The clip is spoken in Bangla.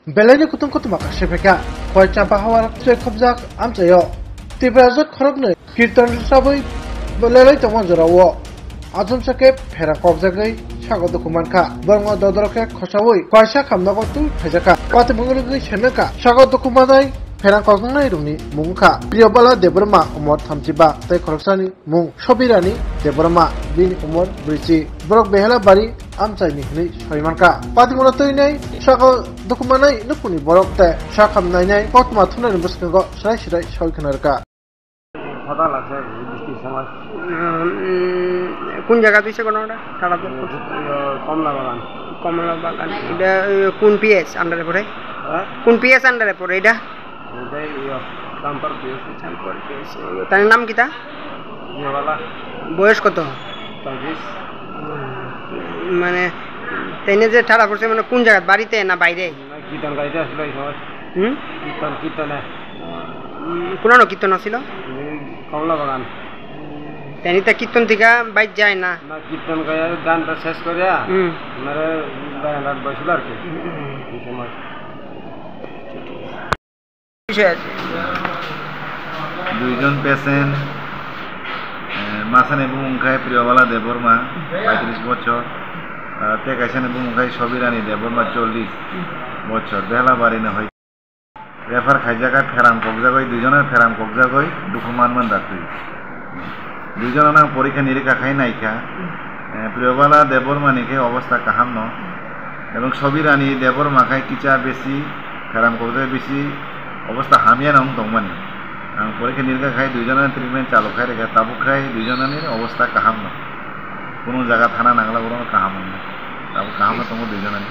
Belanya kutung kutu maka sepeka koi campa hawar cek khobjak amcayo tibrazot khorokne kirtan sabai belelai tomon jorawo ajum sake phera kobjagai sago dokuman ka borngo dodoroke khosawoi kaisa khamnago tu phajaka pati mungurugui senaka sago dokumanai phera kognai rungni mungka priyobala debrma umor 35 tai khoroksani mung sobirani debrma bini umor 20 borok behela bari amchai nikni soimanka pati mona toinai sago dokumanai nukuni borok te sakam nainai potma thunani buskango sarai sarai soikanarka ঠাডা লাগছে বৃষ্টি সময় কোন জায়গা তুইছে কোনটা ঠাডা কমলা বাগান কমলা বাগান এটা কোন পিএস আন্ডারে পড়ে হ্যাঁ কোন পিএস আন্ডারে পড়ে এটা এটাই চাম্পার পেয়েছি চাম্পার পিএস তার নাম কিটা ইয়েওয়ালা বয়স কত 35 মানে তাইনে যে ঠাডা পড়ছে মানে কোন জায়গা বাড়িতে না বাইরে কীর্তন গাইতে আসলো এই সময় কীর্তনে কোন কীর্তন ছিল কমলা বাগান তাইনিতে কীর্তন থেকে বাইর যায় না না কীর্তন গায়ে গানটা শেষ করে মানে বারান্দায় বসল আর কি এই সময় বিষয় আছে দুইজন পেশেন্ট মাসান এবং মুখায় প্রিয়বালা দেববর্মা 35 বছর টেকাইছেন এবং মুখায় সবিরানী দেববর্মা 40 বছর বেলা বাড়িনে হয় রেফার খাইজাগায় ফেরাম কগজাগই দুজনের ফেরাম কগজাগই দুঃখমানমান ডাক্তার দুজন নাম পরীক্ষা নিরীক্ষা খাই নাইকা প্রিয়বালা দেববর্মানিকে অবস্থা কাহাম ন এবং সবিরানী দেববর্মাখাই কিচা বেশি ফেরাম কগজায় বেশি অবস্থা হামিয়া নং দংমানি পরীক্ষা নিরীক্ষা খাই দুজনের ট্রিটমেন্ট চালু খাই রেখে তাবু খাই দুজনের অবস্থা কাহাম ন কোনো জায়গা থানা নাগলা কোনো কাহাম না তাবু কাহাম দङ দুজনের